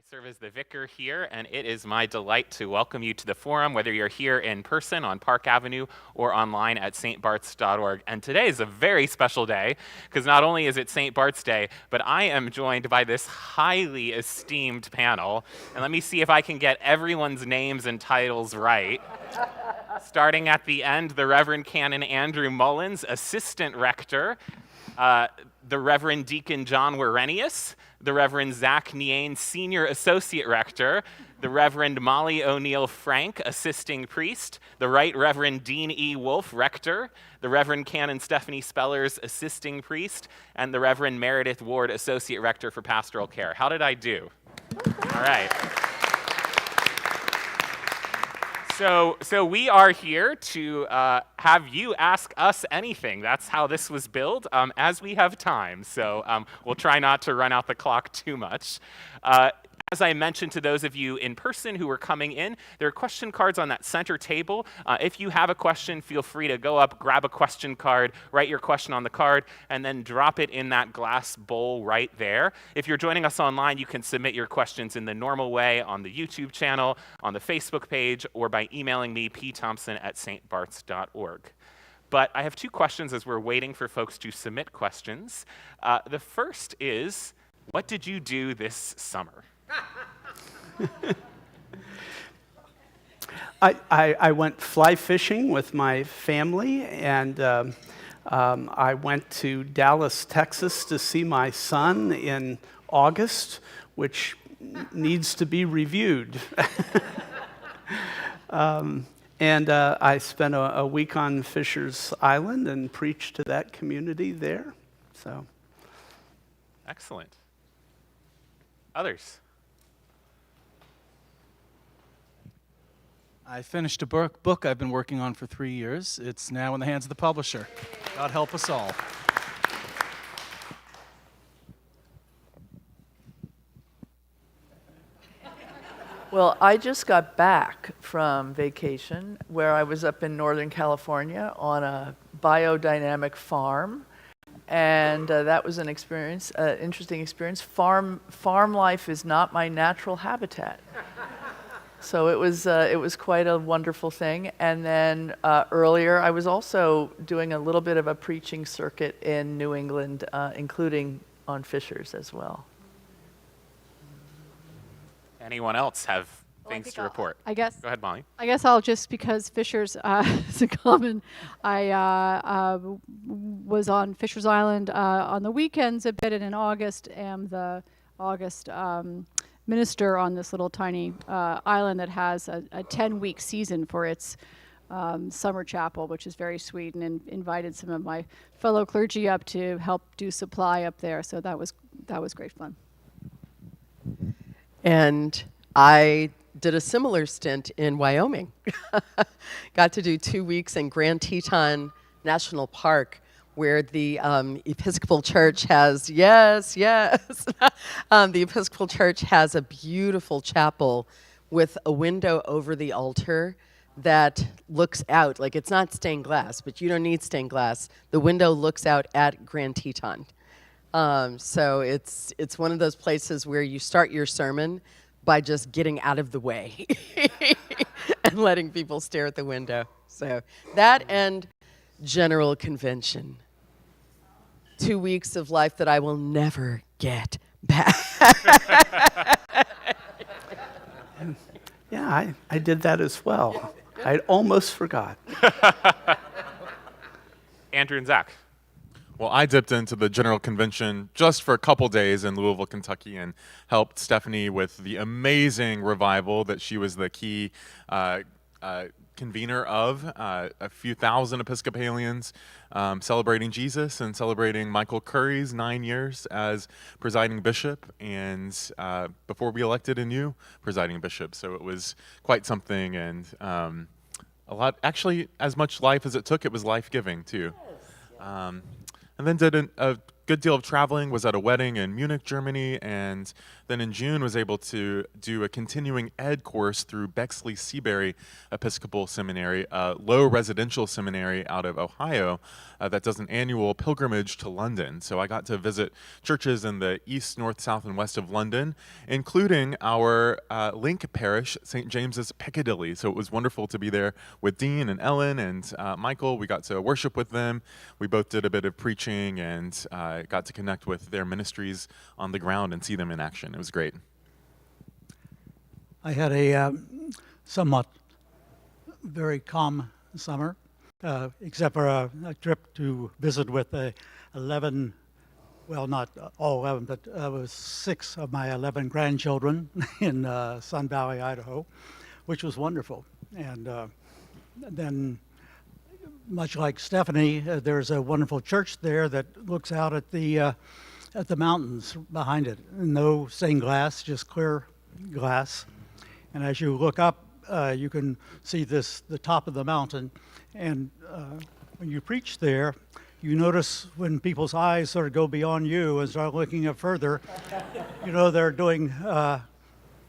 I serve as the vicar here, and it is my delight to welcome you to the forum, whether you're here in person on Park Avenue or online at stbarts.org. And today is a very special day, because not only is it St. Bart's Day, but I am joined by this highly esteemed panel. And let me see if I can get everyone's names and titles right. Starting at the end, the Reverend Canon Andrew Mullins, Assistant Rector, the Reverend Deacon John Werenius, the Reverend Zach Niane, Senior Associate Rector, the Reverend Molly O'Neill Frank, Assisting Priest, the Right Reverend Dean E. Wolf, Rector, the Reverend Canon Stephanie Spellers, Assisting Priest, and the Reverend Meredith Ward, Associate Rector for Pastoral Care. How did I do? All right. So we are here to have you ask us anything. That's how this was billed, as we have time. So we'll try not to run out the clock too much. As I mentioned to those of you in person who are coming in, there are question cards on that center table. If you have a question, feel free to go up, grab a question card, write your question on the card, and then drop it in that glass bowl right there. If you're joining us online, you can submit your questions in the normal way on the YouTube channel, on the Facebook page, or by emailing me, pthompson@stbarts.org. But I have two questions as we're waiting for folks to submit questions. The first is, what did you do this summer? I went fly fishing with my family, and I went to Dallas, Texas to see my son in August, which needs to be reviewed. And I spent a week on Fisher's Island and preached to that community there. So, excellent. Others? I finished a book I've been working on for 3 years. It's now in the hands of the publisher. God help us all. Well, I just got back from vacation where I was up in Northern California on a biodynamic farm. And that was an experience, interesting experience. Farm life is not my natural habitat. So it was quite a wonderful thing. And then earlier, I was also doing a little bit of a preaching circuit in New England, including on Fishers as well. Anyone else have things to report? I guess. Go ahead, Molly. I guess I'll just, because Fishers is a common. I was on Fishers Island on the weekends a bit, and in August am the August minister on this little tiny island that has a 10-week season for its summer chapel, which is very sweet, and invited some of my fellow clergy up to help do supply up there. So that was great fun. And I did a similar stint in Wyoming. Got to do 2 weeks in Grand Teton National Park, where the Episcopal Church has, the Episcopal Church has a beautiful chapel with a window over the altar that looks out. Like, it's not stained glass, but you don't need stained glass. The window looks out at Grand Teton. So it's one of those places where you start your sermon by just getting out of the way and letting people stare at the window. So that and General Convention. 2 weeks of life that I will never get back. yeah, I did that as well. I almost forgot. Andrew and Zach. Well, I dipped into the General Convention just for a couple days in Louisville, Kentucky, and helped Stephanie with the amazing revival that she was the key convener of. A few thousand Episcopalians celebrating Jesus and celebrating Michael Curry's 9 years as presiding bishop, and before we elected a new presiding bishop. So it was quite something, and a lot, actually, as much life as it took, it was life-giving too. And then did a good deal of traveling, was at a wedding in Munich, Germany, and then in June was able to do a continuing ed course through Bexley Seabury Episcopal Seminary, a low residential seminary out of Ohio that does an annual pilgrimage to London. So I got to visit churches in the east, north, south, and west of London, including our link parish, St. James's Piccadilly. So it was wonderful to be there with Dean and Ellen and Michael. We got to worship with them. We both did a bit of preaching and got to connect with their ministries on the ground and see them in action. It was great. I had a somewhat very calm summer, except for a trip to visit with 11, well, not all 11, but was 6 of my 11 grandchildren in Sun Valley, Idaho, which was wonderful. And then, much like Stephanie, there's a wonderful church there that looks out at the mountains behind it. No stained glass, just clear glass. And as you look up, you can see the top of the mountain. And when you preach there, you notice when people's eyes sort of go beyond you and start looking up further, you know they're doing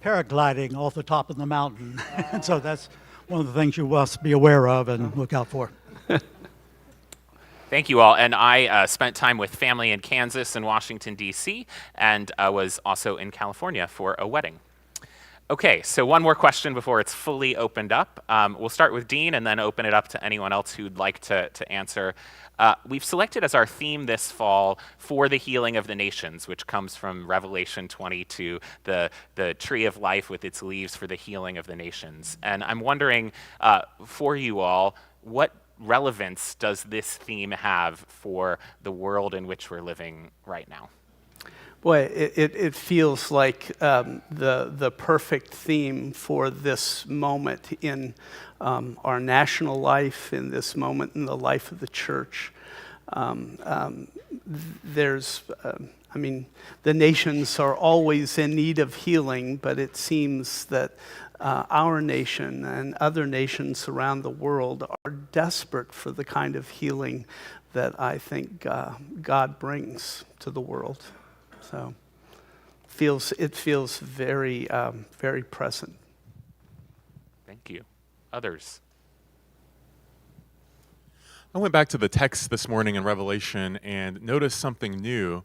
paragliding off the top of the mountain. And so that's one of the things you must be aware of and look out for. Thank you all. And I spent time with family in Kansas and Washington, D.C., and was also in California for a wedding. Okay, so one more question before it's fully opened up. We'll start with Dean and then open it up to anyone else who'd like to answer. We've selected as our theme this fall For the Healing of the Nations, which comes from Revelation 22, the tree of life with its leaves for the healing of the nations. And I'm wondering, for you all, what relevance does this theme have for the world in which we're living right now? Boy, it feels like the perfect theme for this moment in our national life, in this moment in the life of the church. The nations are always in need of healing, but it seems that our nation and other nations around the world are desperate for the kind of healing that I think God brings to the world. So it feels very, very present. Thank you. Others? I went back to the text this morning in Revelation and noticed something new,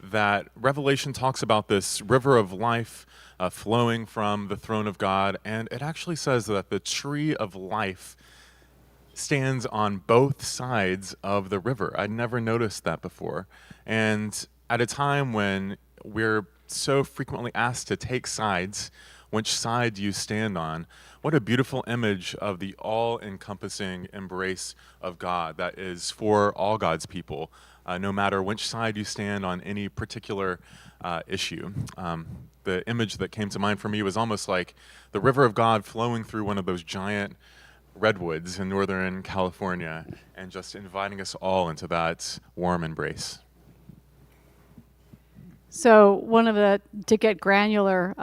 that Revelation talks about this river of life flowing from the throne of God, and it actually says that the tree of life stands on both sides of the river. I'd never noticed that before. And at a time when we're so frequently asked to take sides, which side do you stand on? What a beautiful image of the all-encompassing embrace of God that is for all God's people, no matter which side you stand on any particular issue. The image that came to mind for me was almost like the river of God flowing through one of those giant redwoods in Northern California and just inviting us all into that warm embrace. So one of the, to get granular,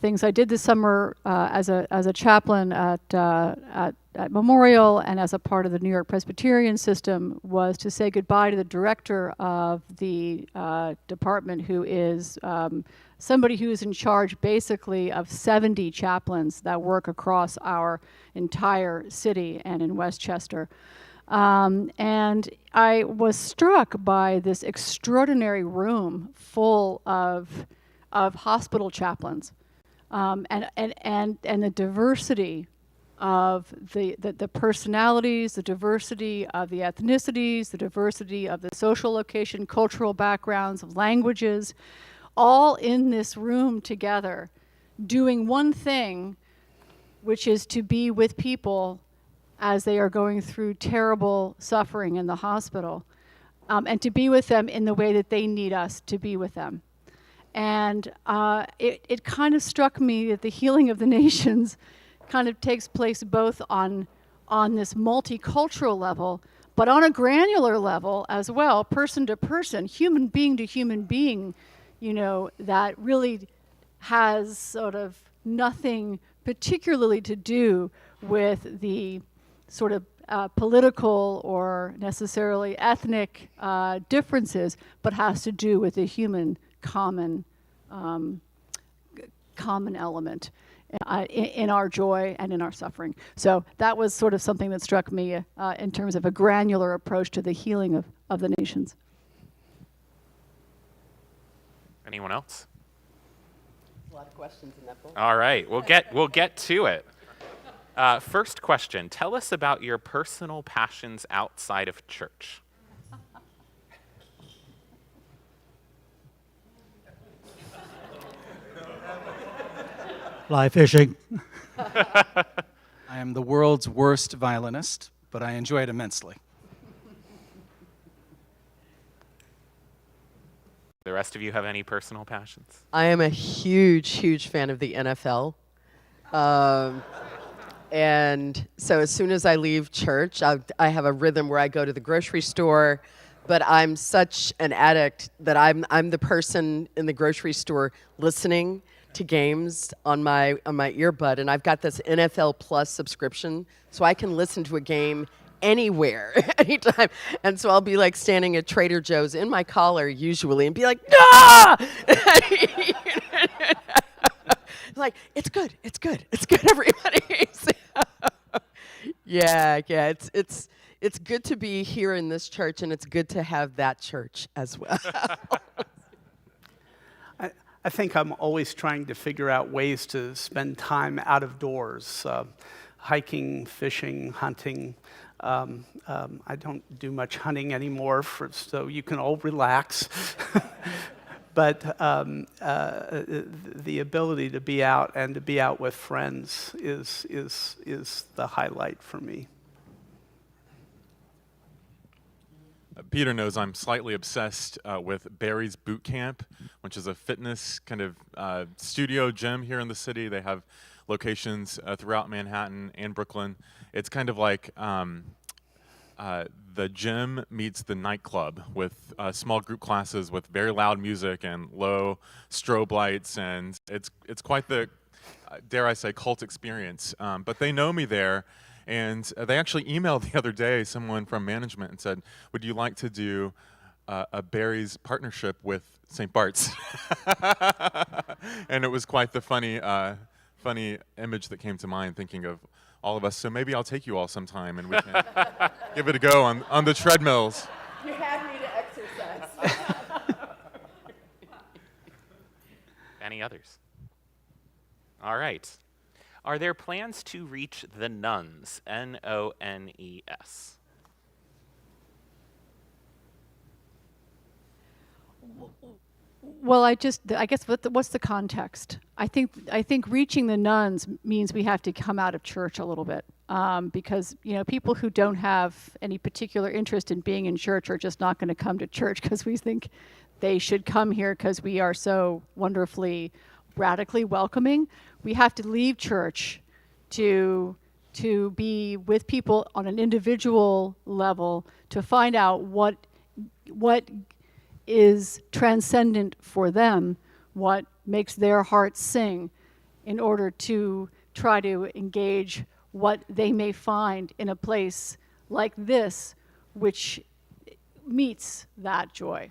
things I did this summer as a chaplain at Memorial and as a part of the New York Presbyterian system was to say goodbye to the director of the department, who is somebody who is in charge basically of 70 chaplains that work across our entire city and in Westchester. And I was struck by this extraordinary room full of hospital chaplains, and the diversity of the personalities, the diversity of the ethnicities, the diversity of the social location, cultural backgrounds, of languages, all in this room together, doing one thing, which is to be with people as they are going through terrible suffering in the hospital, and to be with them in the way that they need us to be with them. And it kind of struck me that the healing of the nations kind of takes place both on this multicultural level, but on a granular level as well, person to person, human being to human being, that really has sort of nothing particularly to do with the sort of political or necessarily ethnic differences, but has to do with the human common common element in our joy and in our suffering. So that was sort of something that struck me in terms of a granular approach to the healing of the nations. Anyone else? A lot of questions in that book. All right, we'll get to it. First question, tell us about your personal passions outside of church. Fly fishing. I am the world's worst violinist, but I enjoy it immensely. The rest of you have any personal passions? I am a huge, huge fan of the NFL. And so as soon as I leave church, I have a rhythm where I go to the grocery store, but I'm such an addict that I'm the person in the grocery store listening to games on my earbud, and I've got this NFL Plus subscription, so I can listen to a game anywhere, anytime. And so I'll be like standing at Trader Joe's in my collar usually and be like, "Ah!" Like, it's good, everybody. Yeah, it's good to be here in this church, and it's good to have that church as well. I think I'm always trying to figure out ways to spend time out of doors, hiking, fishing, hunting. I don't do much hunting anymore, so you can all relax. But the ability to be out and to be out with friends is the highlight for me. Peter knows I'm slightly obsessed with Barry's Boot Camp, which is a fitness kind of studio gym here in the city. They have locations throughout Manhattan and Brooklyn. It's kind of like the gym meets the nightclub with small group classes with very loud music and low strobe lights, and it's quite the, dare I say, cult experience. But they know me there. And they actually emailed the other day someone from management and said, would you like to do a Barry's partnership with St. Bart's? And it was quite the funny image that came to mind, thinking of all of us. So maybe I'll take you all sometime and we can give it a go on the treadmills. You have me to exercise. Any others? All right. Are there plans to reach the nuns, N-O-N-E-S? Well, I guess what's the context? I think reaching the nuns means we have to come out of church a little bit, because people who don't have any particular interest in being in church are just not going to come to church because we think they should come here because we are so wonderfully, radically welcoming. We have to leave church to be with people on an individual level to find out what is transcendent for them, what makes their hearts sing, in order to try to engage what they may find in a place like this, which meets that joy.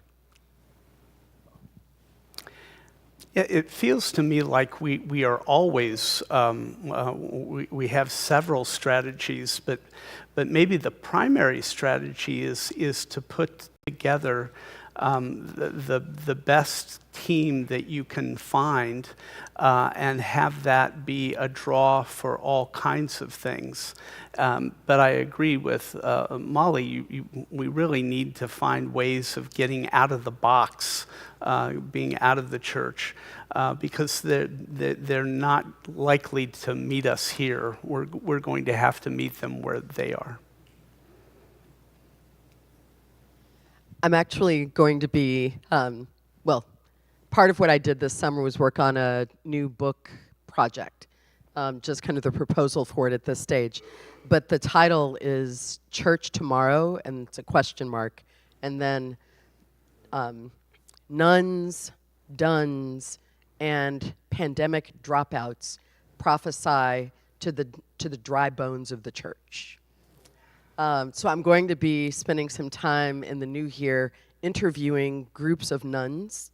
Yeah, it feels to me like we are always, we have several strategies, but maybe the primary strategy is to put together the best team that you can find and have that be a draw for all kinds of things. But I agree with Molly, we really need to find ways of getting out of the box, being out of the church, because they're not likely to meet us here. We're going to have to meet them where they are. I'm actually going to be, part of what I did this summer was work on a new book project, just kind of the proposal for it at this stage. But the title is Church Tomorrow, and it's a question mark. And then nuns, duns, and pandemic dropouts prophesy to the dry bones of the church. So I'm going to be spending some time in the new year interviewing groups of nuns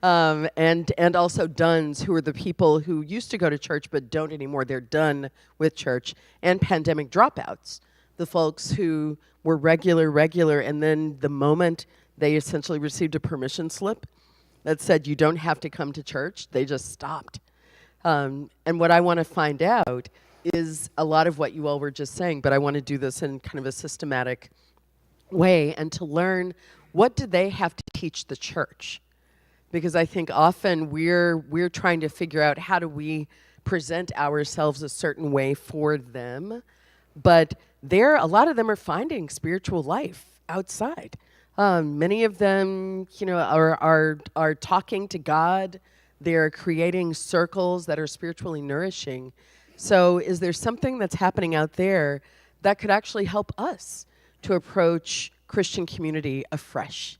and also duns who are the people who used to go to church but don't anymore. They're done with church, and pandemic dropouts, the folks who were regular, and then the moment they essentially received a permission slip that said you don't have to come to church, they just stopped. And what I want to find out is a lot of what you all were just saying, but I want to do this in kind of a systematic way and to learn, what do they have to teach the church? Because I think often we're trying to figure out, how do we present ourselves a certain way for them, but a lot of them are finding spiritual life outside. Many of them, are talking to God. They're creating circles that are spiritually nourishing. So is there something that's happening out there that could actually help us to approach Christian community afresh?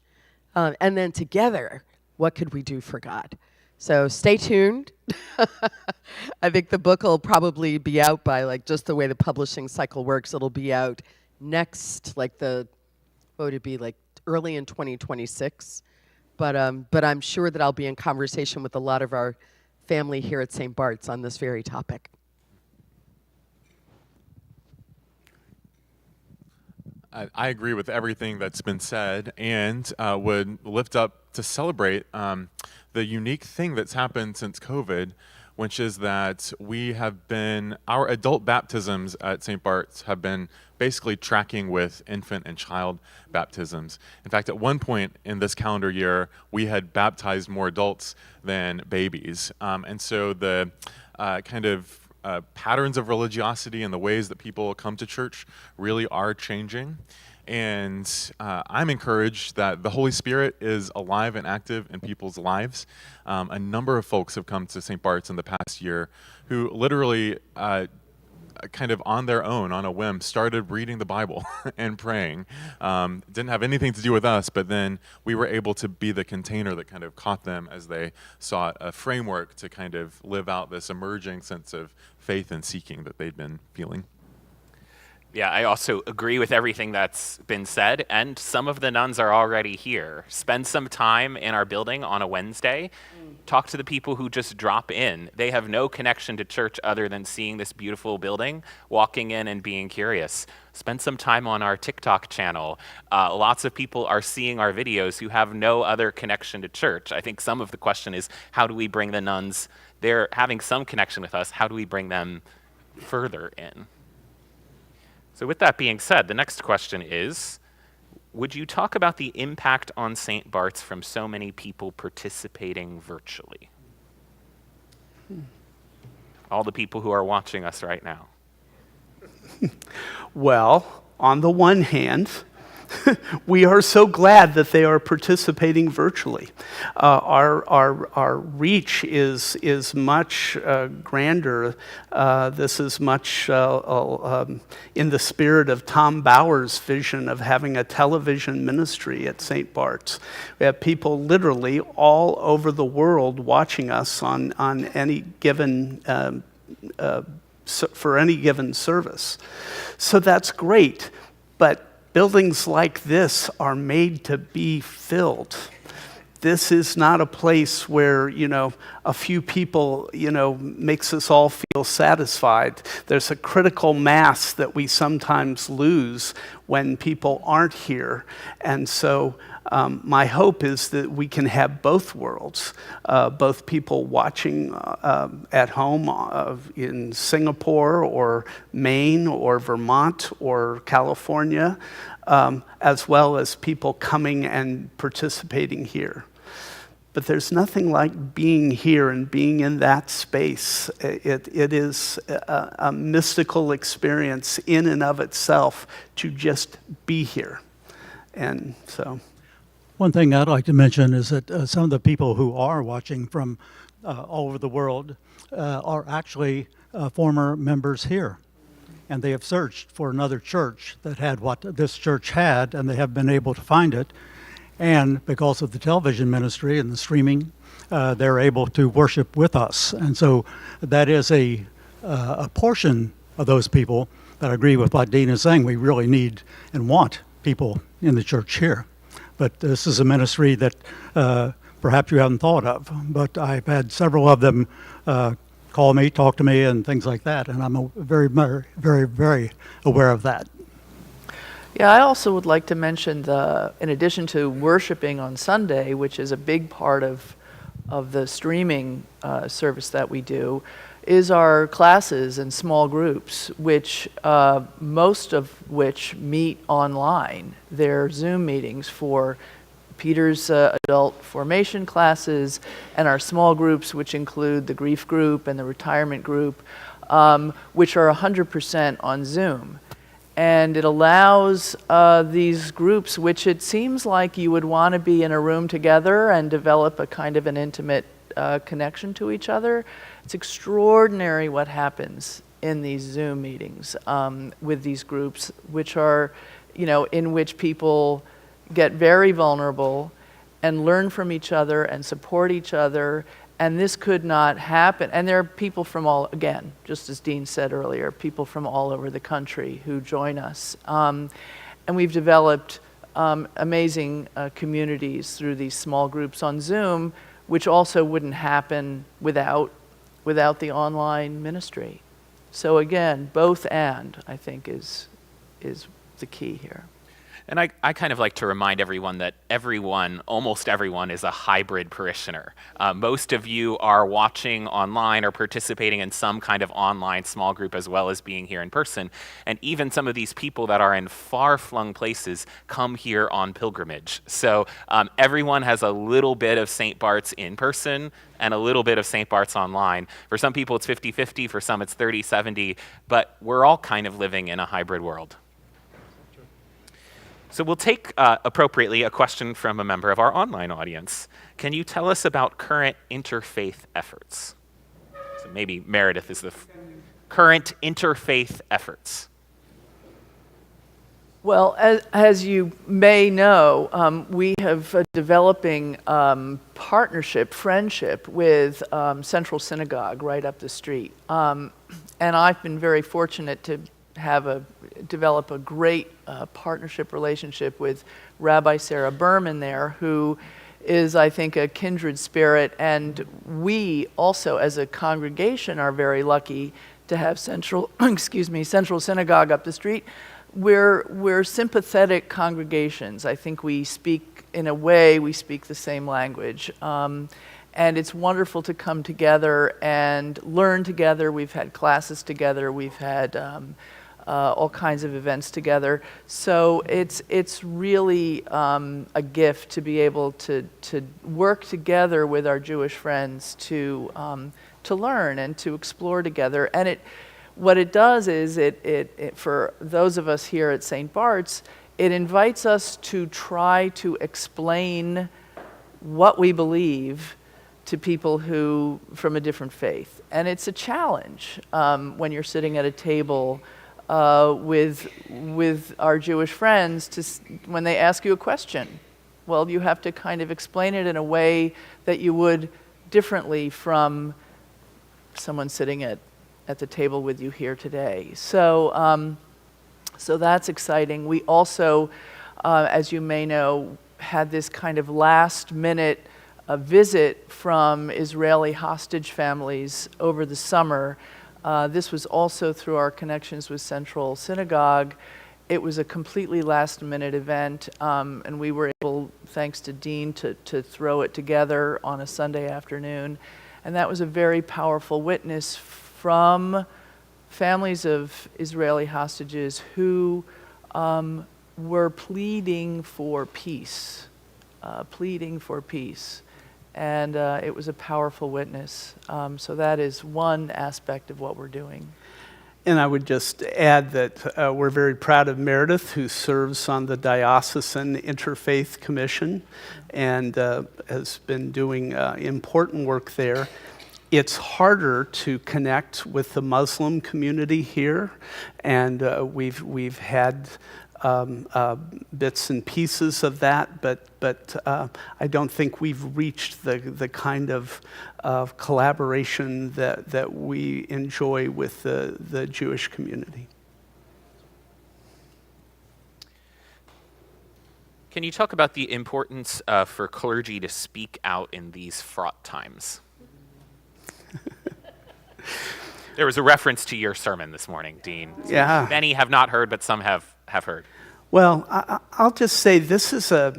And then together, what could we do for God? So stay tuned. I think the book will probably be out by just the way the publishing cycle works. It'll be out next, early in 2026. But I'm sure that I'll be in conversation with a lot of our family here at St. Bart's on this very topic. I agree with everything that's been said, and would lift up to celebrate the unique thing that's happened since COVID, which is that our adult baptisms at St. Bart's have been basically tracking with infant and child baptisms. In fact, at one point in this calendar year, we had baptized more adults than babies. And so the patterns of religiosity and the ways that people come to church really are changing. And I'm encouraged that the Holy Spirit is alive and active in people's lives. A number of folks have come to St. Bart's in the past year who literally kind of on their own, on a whim, started reading the Bible and praying. Didn't have anything to do with us, but then we were able to be the container that kind of caught them as they sought a framework to kind of live out this emerging sense of faith and seeking that they'd been feeling. Yeah, I also agree with everything that's been said, and some of the nuns are already here. Spend some time in our building on a Wednesday. Talk to the people who just drop in. They have no connection to church other than seeing this beautiful building, walking in and being curious. Spend some time on our TikTok channel. Lots of people are seeing our videos who have no other connection to church. I think some of the question is, how do we bring the nuns? They're having some connection with us. How do we bring them further in? So with that being said, the next question is, would you talk about the impact on St. Bart's from so many people participating virtually? All the people who are watching us right now. Well, on the one hand, we are so glad that they are participating virtually. Our reach is much grander. This is much in the spirit of Tom Bauer's vision of having a television ministry at St. Bart's. We have people literally all over the world watching us on any given for any given service. So that's great, but buildings like this are made to be filled. This is not a place where, a few people, makes us all feel satisfied. There's a critical mass that we sometimes lose when people aren't here. And so my hope is that we can have both worlds, both people watching at home in Singapore or Maine or Vermont or California, as well as people coming and participating here. But there's nothing like being here and being in that space. It is a mystical experience in and of itself to just be here. And so... One thing I'd like to mention is that some of the people who are watching from all over the world are actually former members here. And they have searched for another church that had what this church had, and they have been able to find it. And because of the television ministry and the streaming, they're able to worship with us. And so that is a portion of those people that agree with what Dean is saying. We really need and want people in the church here. but this is a ministry that perhaps you haven't thought of. But I've had several of them call me, talk to me, and things like that, and I'm very, very, very, very aware of that. Yeah, I also would like to mention in addition to worshiping on Sunday, which is a big part of the streaming service that we do, is our classes and small groups, which most of which meet online. They're Zoom meetings for Peter's adult formation classes and our small groups, which include the grief group and the retirement group, which are 100% on Zoom. And it allows these groups, which it seems like you would want to be in a room together and develop a kind of an intimate connection to each other. It's extraordinary what happens in these Zoom meetings with these groups, which are, in which people get very vulnerable and learn from each other and support each other. And this could not happen. And there are people from all, again, just as Dean said earlier, people from all over the country who join us. And we've developed amazing communities through these small groups on Zoom, which also wouldn't happen without the online ministry. So again, both and, I think, is the key here. And I kind of like to remind everyone that almost everyone is a hybrid parishioner. Most of you are watching online or participating in some kind of online small group as well as being here in person. And even some of these people that are in far-flung places come here on pilgrimage. So everyone has a little bit of St. Bart's in person and a little bit of St. Bart's online. For some people it's 50-50, for some it's 30-70, but we're all kind of living in a hybrid world. So we'll take, appropriately, a question from a member of our online audience. Can you tell us about current interfaith efforts? So maybe Meredith is the current interfaith efforts. Well, as you may know, we have a developing friendship with Central Synagogue right up the street. And I've been very fortunate to develop a great partnership relationship with Rabbi Sarah Berman there, who is, I think, a kindred spirit. And we also, as a congregation, are very lucky to have Central Synagogue up the street. We're sympathetic congregations. I think we speak the same language. And it's wonderful to come together and learn together. We've had classes together. We've had all kinds of events together. So it's really a gift to be able to work together with our Jewish friends to learn and to explore together. And what it does is it for those of us here at St. Bart's, it invites us to try to explain what we believe to people who from a different faith. And it's a challenge when you're sitting at a table with our Jewish friends when they ask you a question. Well, you have to kind of explain it in a way that you would differently from someone sitting at the table with you here today. So that's exciting. We also, as you may know, had this kind of last-minute visit from Israeli hostage families over the summer. This was also through our connections with Central Synagogue. It was a completely last-minute event, and we were able, thanks to Dean, to throw it together on a Sunday afternoon. And that was a very powerful witness from families of Israeli hostages who were pleading for peace. And it was a powerful witness. So that is one aspect of what we're doing. And I would just add that we're very proud of Meredith, who serves on the Diocesan Interfaith Commission and has been doing important work there. It's harder to connect with the Muslim community here, and we've had bits and pieces of that, but I don't think we've reached the kind of collaboration that we enjoy with the Jewish community. Can you talk about the importance for clergy to speak out in these fraught times? There was a reference to your sermon this morning, Dean. Yeah. Many have not heard, but some have heard. Well, I'll just say this is a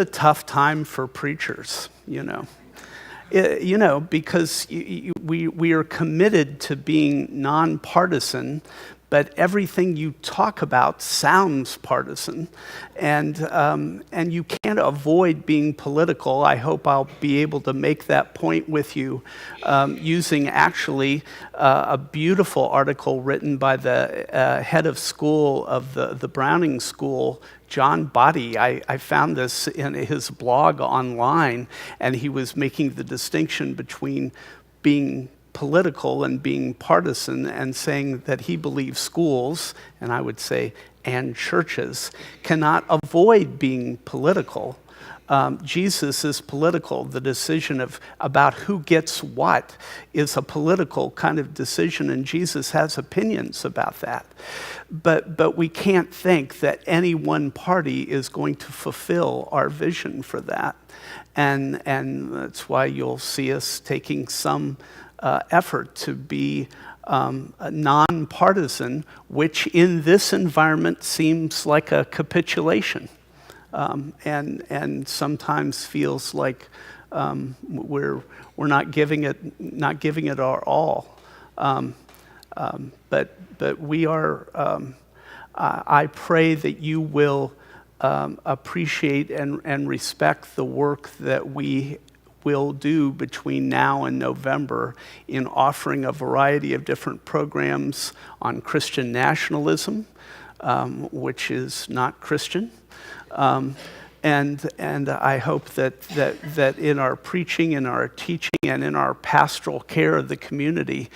tough time for preachers, because we are committed to being nonpartisan, but everything you talk about sounds partisan, and you can't avoid being political. I hope I'll be able to make that point with you using actually a beautiful article written by the head of school of the Browning School, John Body. I found this in his blog online, and he was making the distinction between being political and being partisan, and saying that he believes schools, and I would say, and churches, cannot avoid being political. Jesus is political. The decision about who gets what is a political kind of decision, and Jesus has opinions about that. But we can't think that any one party is going to fulfill our vision for that. And that's why you'll see us taking some effort to be nonpartisan, which in this environment seems like a capitulation, and sometimes feels like we're not giving it our all. But we are. I pray that you will appreciate and respect the work that we will do between now and November in offering a variety of different programs on Christian nationalism, which is not Christian. And I hope that in our preaching, in our teaching, and in our pastoral care of the community,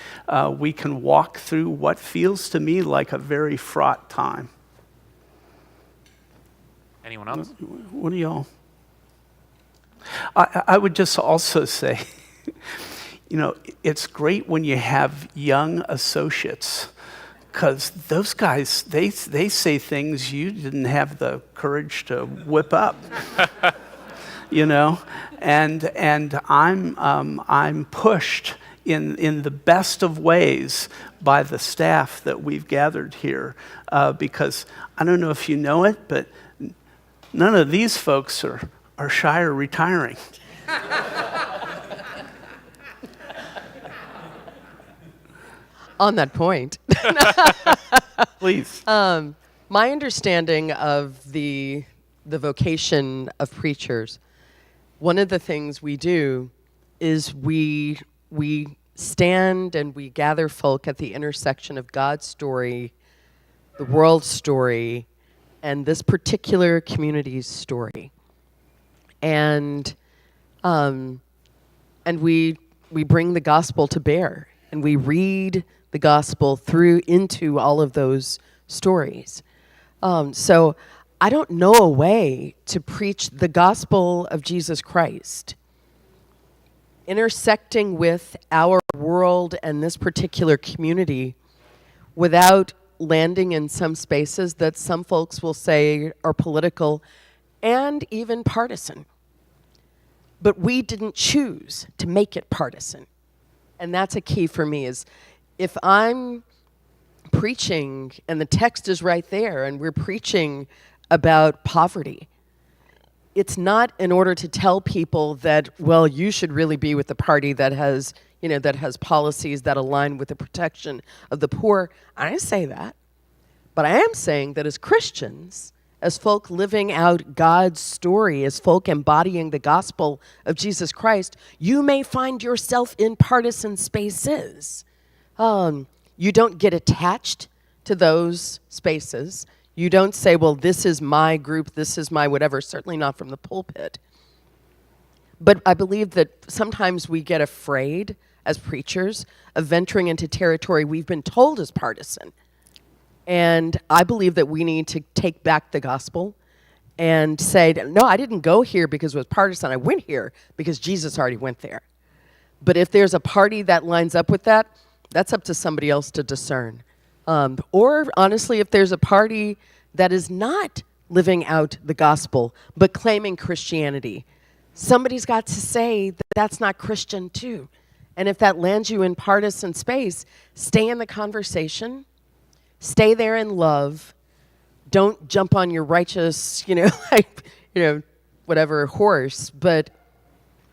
we can walk through what feels to me like a very fraught time. Anyone else? What do y'all? I would just also say, it's great when you have young associates, because those guys, they say things you didn't have the courage to whip up, and I'm pushed in the best of ways by the staff that we've gathered here, because I don't know if you know it, but none of these folks are shy or retiring. On that point, Please. my understanding of the vocation of preachers, one of the things we do is we stand and we gather folk at the intersection of God's story, the world's story, and this particular community's story. And we bring the gospel to bear, and we read the gospel through into all of those stories. So I don't know a way to preach the gospel of Jesus Christ intersecting with our world and this particular community without landing in some spaces that some folks will say are political and even partisan. But we didn't choose to make it partisan. And that's a key for me, is if I'm preaching and the text is right there and we're preaching about poverty, it's not in order to tell people that, well, you should really be with the party that has, that has policies that align with the protection of the poor. I didn't say that. But I am saying that as Christians, as folk living out God's story, as folk embodying the gospel of Jesus Christ, you may find yourself in partisan spaces. You don't get attached to those spaces. You don't say, well, this is my group, this is my whatever, certainly not from the pulpit. But I believe that sometimes we get afraid as preachers of venturing into territory we've been told is partisan. And I believe that we need to take back the gospel and say, no, I didn't go here because it was partisan. I went here because Jesus already went there. But if there's a party that lines up with that, that's up to somebody else to discern. Or honestly, if there's a party that is not living out the gospel, but claiming Christianity. Somebody's got to say that that's not Christian too. And if that lands you in partisan space, stay in the conversation, stay there in love. Don't jump on your righteous, whatever horse, but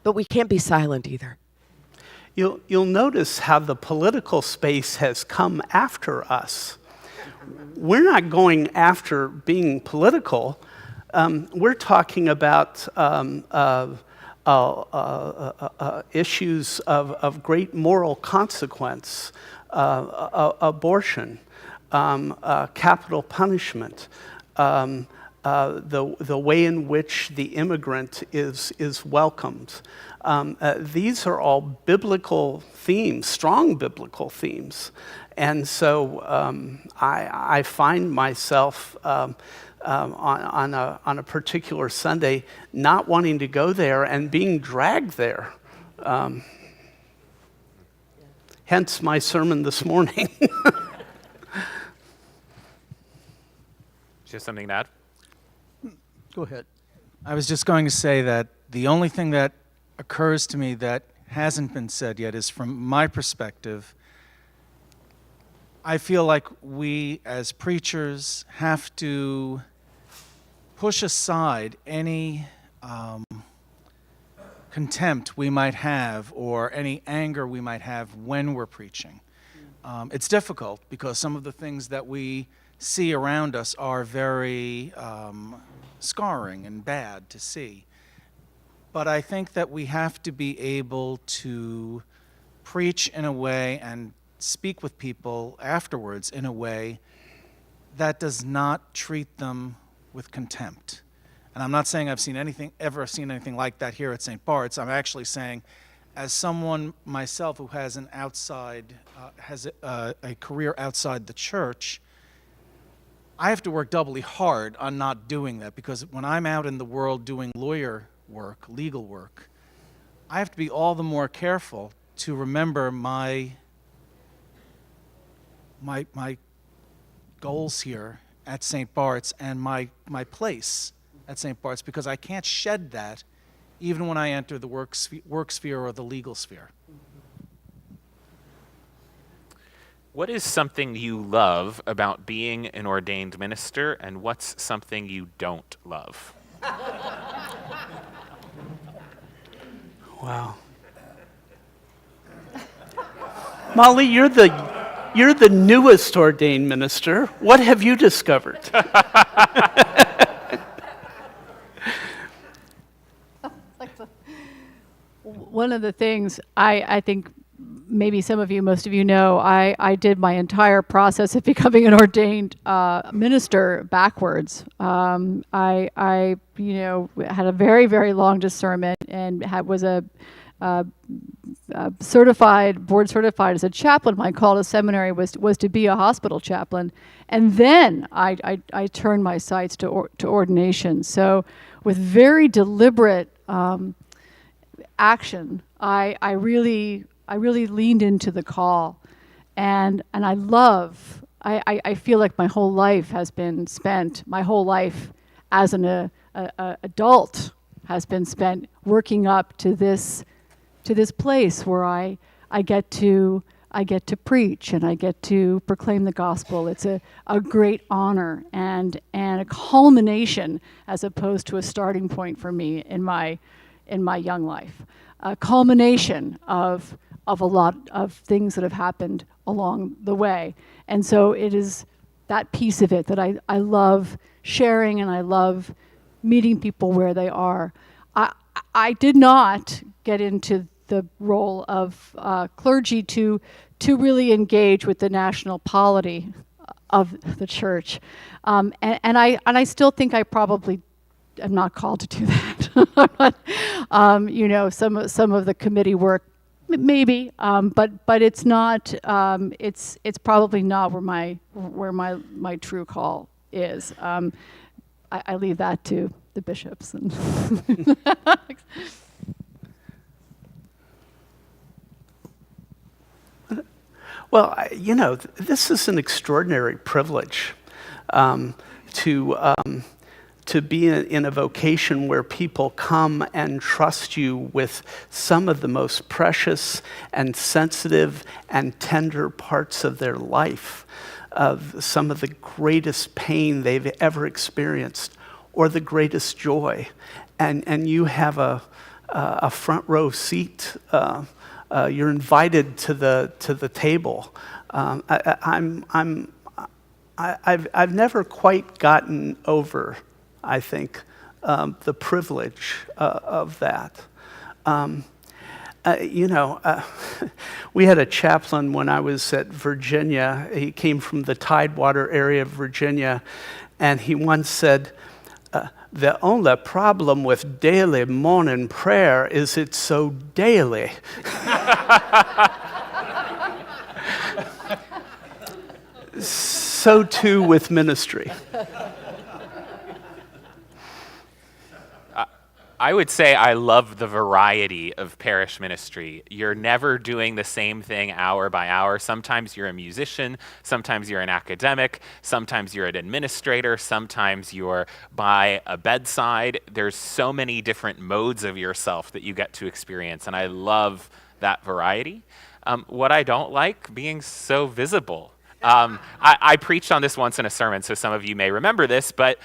we can't be silent either. You'll notice how the political space has come after us. We're not going after being political. We're talking about issues of great moral consequence, abortion, capital punishment, the way in which the immigrant is welcomed. These are all biblical themes, strong biblical themes. And so I find myself on a particular Sunday not wanting to go there and being dragged there. Hence my sermon this morning. Just something to add? Go ahead. I was just going to say that the only thing that occurs to me that hasn't been said yet is, from my perspective, I feel like we as preachers have to push aside any contempt we might have or any anger we might have when we're preaching. It's difficult because some of the things that we see around us are very scarring and bad to see. But I think that we have to be able to preach in a way and speak with people afterwards in a way that does not treat them with contempt. And I'm not saying I've ever seen anything like that here at St. Bart's. I'm actually saying, as someone myself who has a career outside the church, I have to work doubly hard on not doing that, because when I'm out in the world doing lawyer work, legal work, I have to be all the more careful to remember my goals here at St. Bart's and my place at St. Bart's, because I can't shed that even when I enter the work sphere or the legal sphere. What is something you love about being an ordained minister, and what's something you don't love? Wow. Molly, you're the newest ordained minister. What have you discovered? One of the things I think maybe most of you know, I did my entire process of becoming an ordained minister backwards. I had a very, very long discernment and was board certified as a chaplain. My call to seminary was to be a hospital chaplain, and then I turned my sights to ordination. So, with very deliberate action, I really leaned into the call, and I feel like my whole life has been spent. My whole life as an adult has been spent working up to this place where I get to preach and I get to proclaim the gospel. It's a great honor and a culmination as opposed to a starting point for me in my young life. A culmination of a lot of things that have happened along the way. And so it is that piece of it that I love sharing, and I love meeting people where they are. I did not get into the role of clergy to really engage with the national polity of the church, and I still think I probably am not called to do that. Some of the committee work, maybe, but it's not. It's probably not where my true call is. I leave that to the bishops and. Well, this is an extraordinary privilege to to be in a vocation where people come and trust you with some of the most precious and sensitive and tender parts of their life, of some of the greatest pain they've ever experienced or the greatest joy. And you have a front row seat. You're invited to the table. I've never quite gotten over, I think, the privilege of that. We had a chaplain when I was at Virginia. He came from the Tidewater area of Virginia, and he once said, the only problem with daily morning prayer is it's so daily. So too with ministry. I would say I love the variety of parish ministry. You're never doing the same thing hour by hour. Sometimes you're a musician, sometimes you're an academic, sometimes you're an administrator, sometimes you're by a bedside. There's so many different modes of yourself that you get to experience, and I love that variety. What I don't like, being so visible. I preached on this once in a sermon, so some of you may remember this, but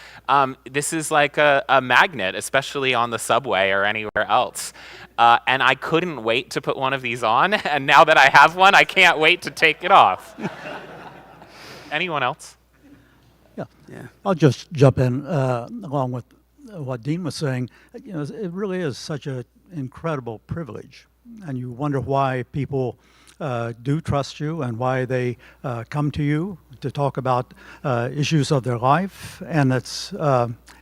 this is like a magnet, especially on the subway or anywhere else. And I couldn't wait to put one of these on, and now that I have one, I can't wait to take it off. Anyone else? Yeah. I'll just jump in along with what Dean was saying. It really is such an incredible privilege, and you wonder why people do trust you and why they come to you to talk about issues of their life. And it's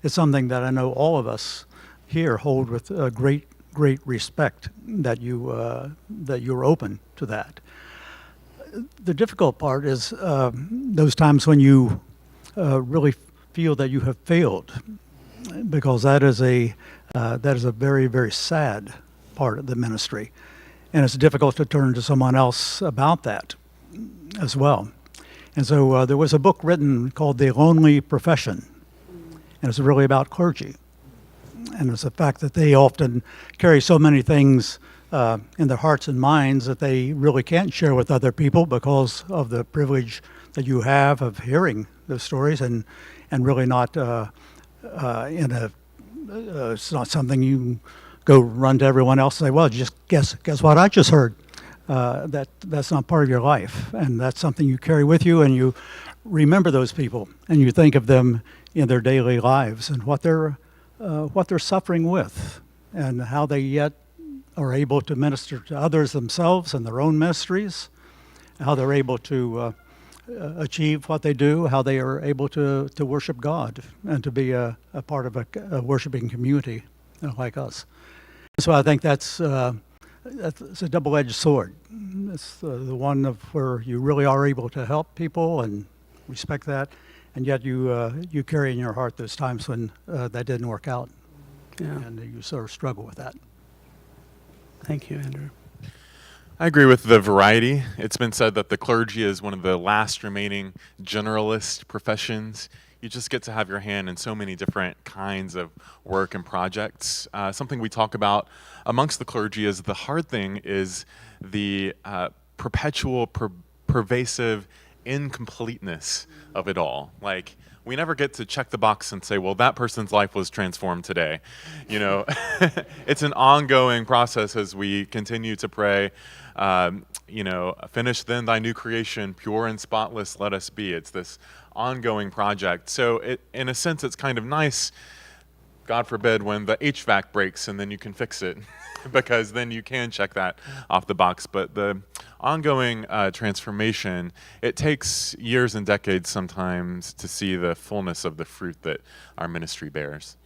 something that I know all of us here hold with great respect, that you're open to that. The difficult part is those times when you really feel that you have failed, because that is a very, very sad part of the ministry. And it's difficult to turn to someone else about that as well. And so there was a book written called The Lonely Profession, and it's really about clergy. And it's the fact that they often carry so many things in their hearts and minds that they really can't share with other people because of the privilege that you have of hearing those stories, and really not it's not something you go run to everyone else and say, well, just guess what I just heard. That's not part of your life, and that's something you carry with you, and you remember those people, and you think of them in their daily lives and what they're suffering with, and how they yet are able to minister to others themselves in their own ministries, how they're able to achieve what they do, how they are able to worship God and to be a part of a worshiping community like us. So I think that's a double-edged sword. It's the one of where you really are able to help people and respect that, and yet you carry in your heart those times when that didn't work out, and you sort of struggle with that. Thank you, Andrew. I agree with the variety. It's been said that the clergy is one of the last remaining generalist professions. You just get to have your hand in so many different kinds of work and projects. Something we talk about amongst the clergy is the hard thing is the perpetual, pervasive incompleteness of it all. Like, we never get to check the box and say, well, that person's life was transformed today. You know, it's an ongoing process as we continue to pray, finish then thy new creation, pure and spotless let us be. It's this ongoing project. So in a sense, it's kind of nice, God forbid, when the HVAC breaks and then you can fix it, because then you can check that off the box. But the ongoing transformation, it takes years and decades sometimes to see the fullness of the fruit that our ministry bears.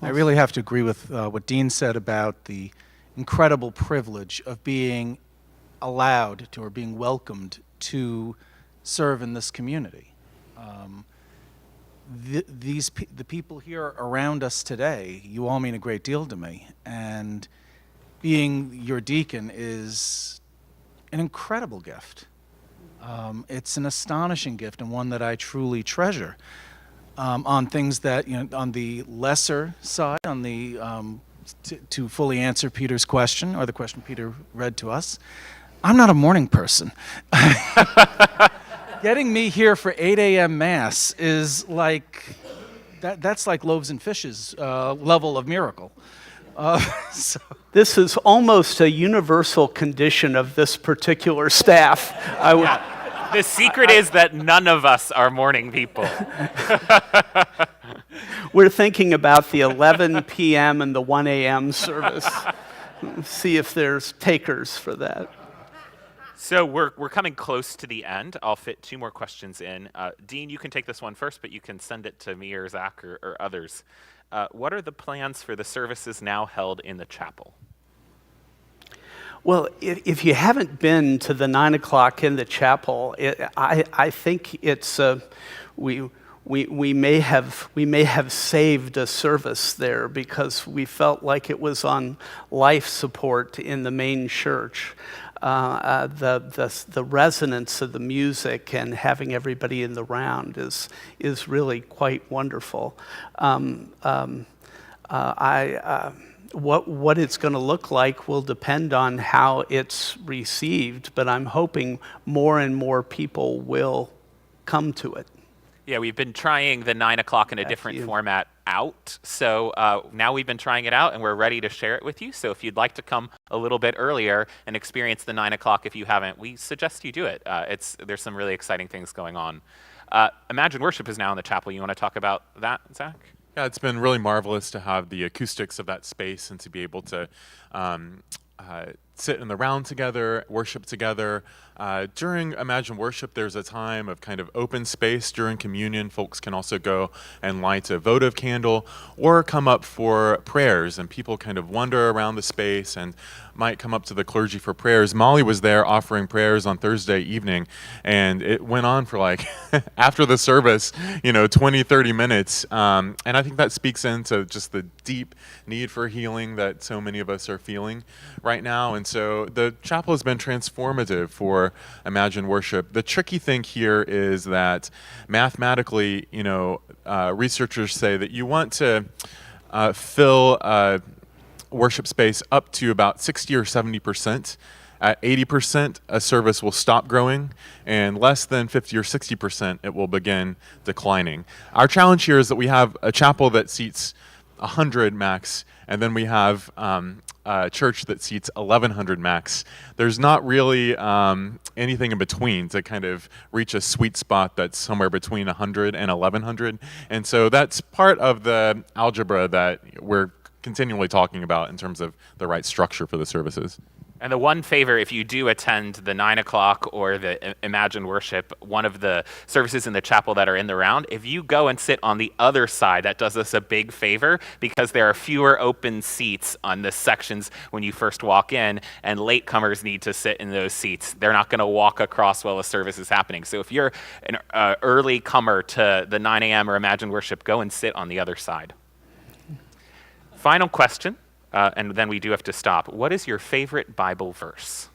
I really have to agree with what Dean said about the incredible privilege of being allowed to, or being welcomed to, serve in this community. The people here around us today, you all mean a great deal to me, and being your deacon is an incredible gift. It's an astonishing gift, and one that I truly treasure. on things that, on the lesser side, on the to fully answer Peter's question, or the question Peter read to us. I'm not a morning person. Getting me here for 8 a.m. Mass is like, that's like loaves and fishes level of miracle. So. This is almost a universal condition of this particular staff. The secret is that none of us are morning people. We're thinking about the 11 p.m. and the 1 a.m. service. See if there's takers for that. So we're coming close to the end. I'll fit 2 more questions in. Dean, you can take this one first, but you can send it to me or Zach or others. What are the plans for the services now held in the chapel? Well, if you haven't been to the 9 o'clock in the chapel, I think it's we may have saved a service there because we felt like it was on life support in the main church. The resonance of the music and having everybody in the round is really quite wonderful. What it's going to look like will depend on how it's received, but I'm hoping more and more people will come to it. Yeah, we've been trying the 9 o'clock in a different format out. So now we've been trying it out and we're ready to share it with you. So if you'd like to come a little bit earlier and experience the 9 o'clock if you haven't, we suggest you do it. There's some really exciting things going on. Imagine Worship is now in the chapel. You want to talk about that, Zach? Yeah, it's been really marvelous to have the acoustics of that space and to be able to sit in the round together, worship together. During Imagine Worship, there's a time of kind of open space. During communion, folks can also go and light a votive candle or come up for prayers, and people kind of wander around the space and might come up to the clergy for prayers. Molly was there offering prayers on Thursday evening, and it went on for like, after the service, 20, 30 minutes. And I think that speaks into just the deep need for healing that so many of us are feeling right now. And so the chapel has been transformative for Imagine Worship. The tricky thing here is that mathematically, researchers say that you want to fill worship space up to about 60 or 70%. At 80%, a service will stop growing, and less than 50 or 60%, it will begin declining. Our challenge here is that we have a chapel that seats 100 max, and then we have a church that seats 1,100 max. There's not really anything in between to kind of reach a sweet spot that's somewhere between 100 and 1,100. And so that's part of the algebra that we're continually talking about in terms of the right structure for the services. And the one favor, if you do attend the 9 o'clock or the Imagine Worship, one of the services in the chapel that are in the round, if you go and sit on the other side, that does us a big favor because there are fewer open seats on the sections when you first walk in, and latecomers need to sit in those seats. They're not going to walk across while a service is happening. So if you're an early comer to the 9 a.m. or Imagine Worship, go and sit on the other side. Final question. And then we do have to stop. What is your favorite Bible verse?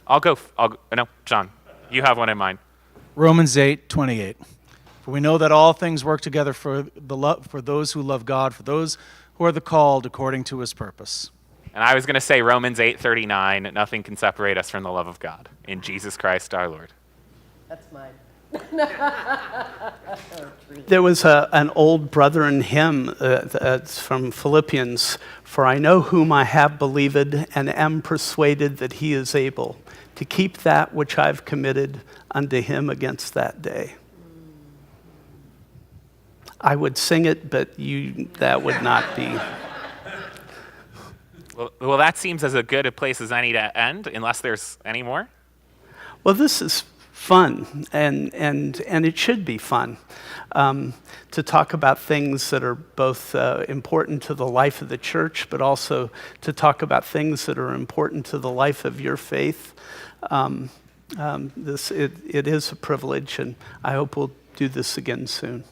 No, John, you have one in mind. Romans 8:28. For we know that all things work together for those who love God, for those who are the called according to his purpose. And I was going to say Romans 8:39, nothing can separate us from the love of God in Jesus Christ our Lord. That's mine. There was an old brethren hymn from Philippians, "For I know whom I have believed, and am persuaded that he is able to keep that which I've committed unto him against that day." I would sing it, but that would not be. Well, that seems as good a place as any to end, unless there's any more. Well, this is fun, and it should be fun to talk about things that are both important to the life of the church, but also to talk about things that are important to the life of your faith. It is a privilege, and I hope we'll do this again soon.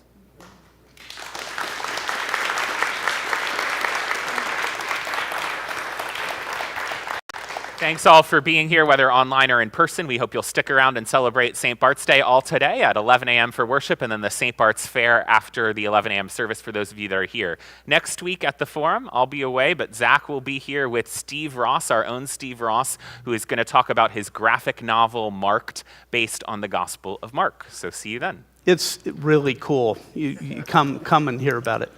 Thanks all for being here, whether online or in person. We hope you'll stick around and celebrate St. Bart's Day all today at 11 a.m. for worship, and then the St. Bart's Fair after the 11 a.m. service for those of you that are here. Next week at the Forum, I'll be away, but Zach will be here with Steve Ross, our own Steve Ross, who is going to talk about his graphic novel, Marked, based on the Gospel of Mark. So see you then. It's really cool. You come and hear about it.